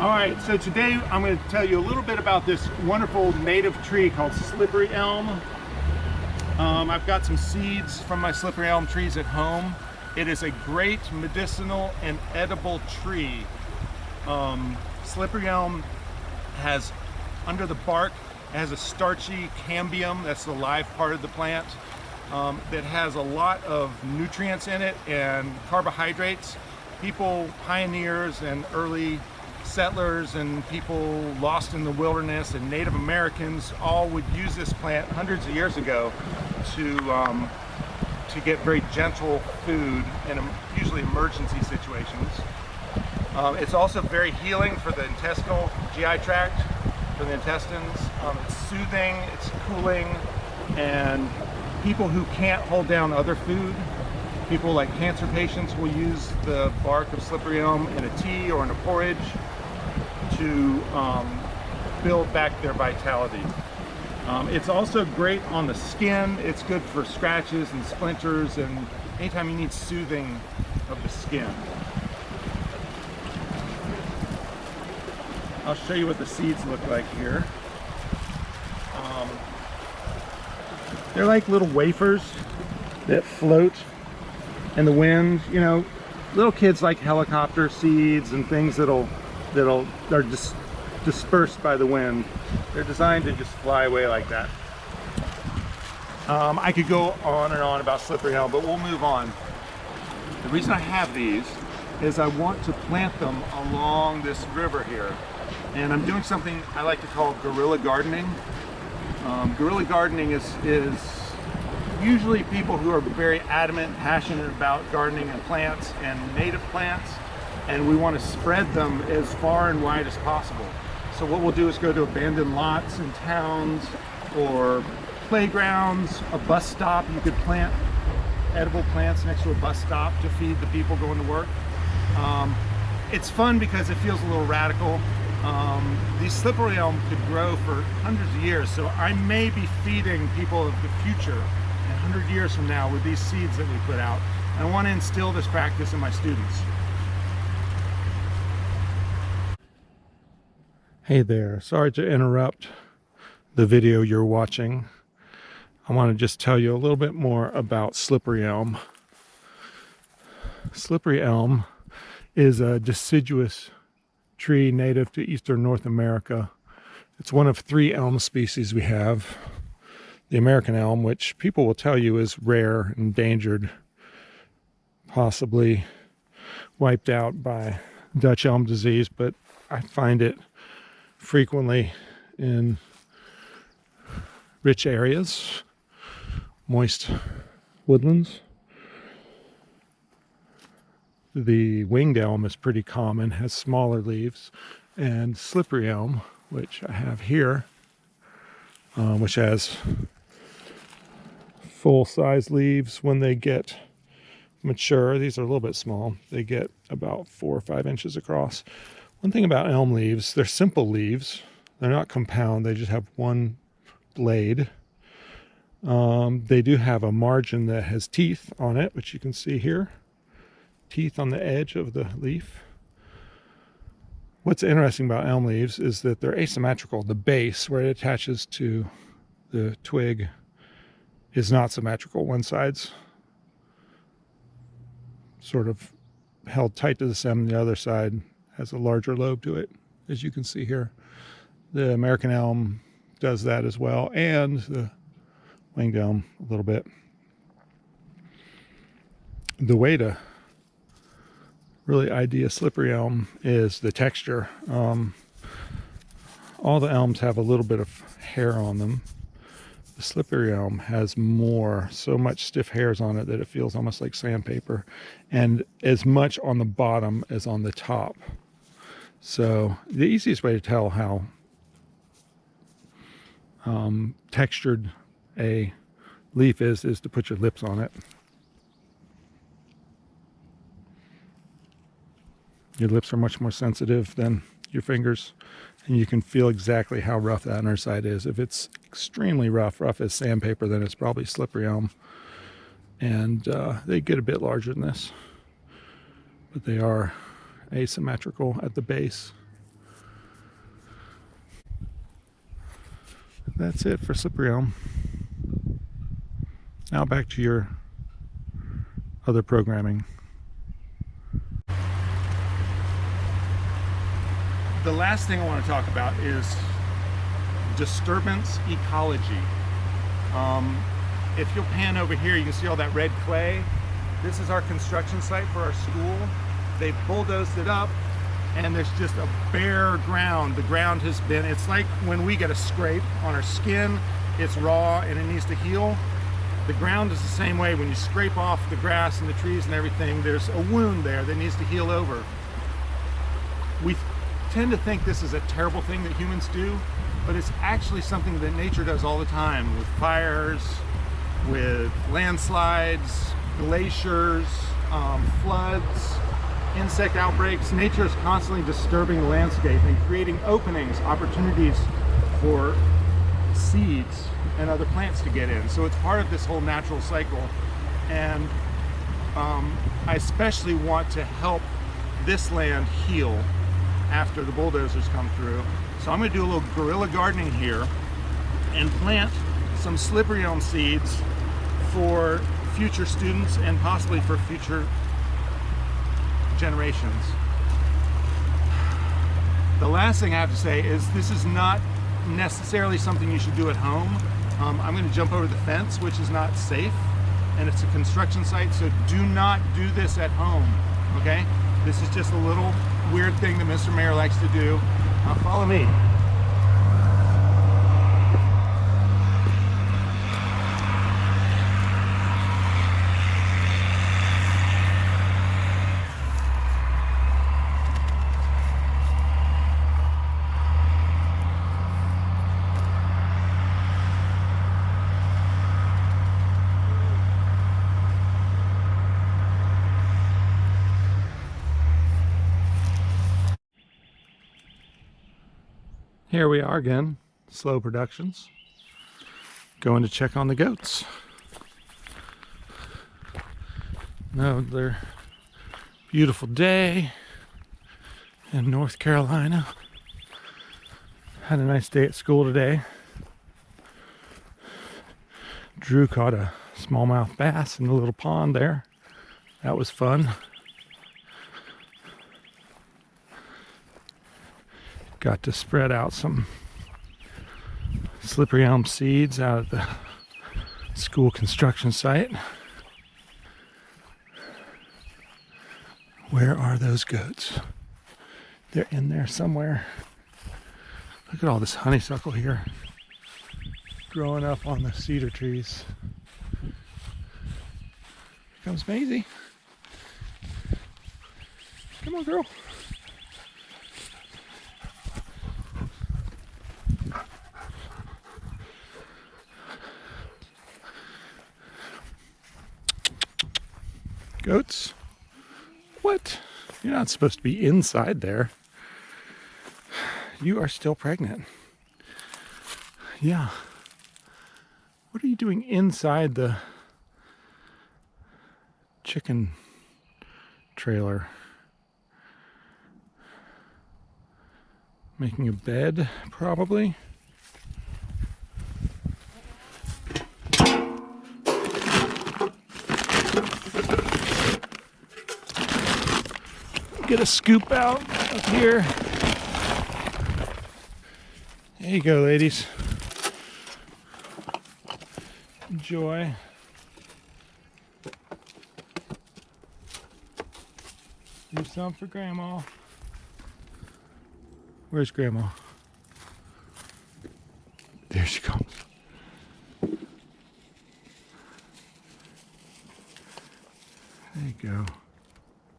All right, so today I'm going to tell you a little bit about this wonderful native tree called slippery elm. I've got some seeds from my slippery elm trees at home. It is a great medicinal and edible tree. Slippery elm has, under the bark, it has a starchy cambium, that's the live part of the plant, that has a lot of nutrients in it and carbohydrates. People, pioneers and early settlers and people lost in the wilderness and Native Americans all would use this plant hundreds of years ago to get very gentle food in usually emergency situations. It's also very healing for the intestinal GI tract, for the intestines. It's soothing, it's cooling, and people who can't hold down other food, people like cancer patients, will use the bark of slippery elm in a tea or in a porridge to build back their vitality. It's also great on the skin. It's good for scratches and splinters and anytime you need soothing of the skin. I'll show you what the seeds look like here. They're like little wafers that float in the wind. You know, little kids like helicopter seeds and things they're just dispersed by the wind. They're designed to just fly away like that. I could go on and on about slippery elm, but we'll move on. The reason I have these is I want to plant them along this river here. And I'm doing something I like to call guerrilla gardening. Guerrilla gardening is usually people who are very adamant, passionate about gardening and plants and native plants, and we want to spread them as far and wide as possible. So what we'll do is go to abandoned lots in towns or playgrounds, a bus stop. You could plant edible plants next to a bus stop to feed the people going to work. It's fun because it feels a little radical. These slippery elm could grow for hundreds of years, so I may be feeding people of the future 100 years from now with these seeds that we put out. And I want to instill this practice in my students. Hey there, sorry to interrupt the video you're watching. I want to just tell you a little bit more about slippery elm. Slippery elm is a deciduous tree native to eastern North America. It's one of 3 elm species we have. The American elm, which people will tell you is rare, endangered, possibly wiped out by Dutch elm disease, but I find it frequently in rich areas, moist woodlands. The winged elm is pretty common, has smaller leaves, and slippery elm, which I have here, which has full-size leaves when they get mature. These are a little bit small. They get about 4 or 5 inches across. One thing about elm leaves, they're simple leaves. They're not compound. They just have one blade. They do have a margin that has teeth on it, which you can see here. Teeth on the edge of the leaf. What's interesting about elm leaves is that they're asymmetrical. The base where it attaches to the twig is not symmetrical. One side's sort of held tight to the stem, and the other side has a larger lobe to it, as you can see here. The American elm does that as well, and the winged elm a little bit. The way to really ID a slippery elm is the texture. All the elms have a little bit of hair on them. The slippery elm has more, so much stiff hairs on it that it feels almost like sandpaper, and as much on the bottom as on the top. So the easiest way to tell how textured a leaf is to put your lips on it. Your lips are much more sensitive than your fingers, and you can feel exactly how rough that underside is. If it's extremely rough as sandpaper, then it's probably slippery elm. And they get a bit larger than this, but they are asymmetrical at the base. that's it for slippery elm. Now back to your other programming. The last thing I want to talk about is disturbance ecology. If you'll pan over here, you can see all that red clay. This is our construction site for our school. They've bulldozed it up, and there's just a bare ground. The ground has been, it's like when we get a scrape on our skin, it's raw and it needs to heal. The ground is the same way. When you scrape off the grass and the trees and everything, there's a wound there that needs to heal over. We tend to think this is a terrible thing that humans do, but it's actually something that nature does all the time, with fires, with landslides, glaciers, floods, insect outbreaks. Nature is constantly disturbing the landscape and creating openings, opportunities for seeds and other plants to get in. So it's part of this whole natural cycle, and I especially want to help this land heal after the bulldozers come through. So I'm going to do a little guerrilla gardening here and plant some slippery elm seeds for future students and possibly for future generations. The last thing I have to say is this is not necessarily something you should do at home. I'm going to jump over the fence, which is not safe, and it's a construction site, so do not do this at home, okay? This is just a little weird thing that Mr. Mayor likes to do. Follow me. Here we are again, Slow Productions, going to check on the goats. Another beautiful day in North Carolina. Had a nice day at school today. Drew caught a smallmouth bass in the little pond there. That was fun. Got to spread out some slippery elm seeds out at the school construction site. Where are those goats? They're in there somewhere. Look at all this honeysuckle here growing up on the cedar trees. Here comes Maisie. Come on, girl. Goats? What? You're not supposed to be inside there. You are still pregnant. Yeah. What are you doing inside the chicken trailer? Making a bed, probably. Get a scoop out up here. There you go, ladies. Enjoy. Do some for Grandma. Where's Grandma? There she comes. There you go.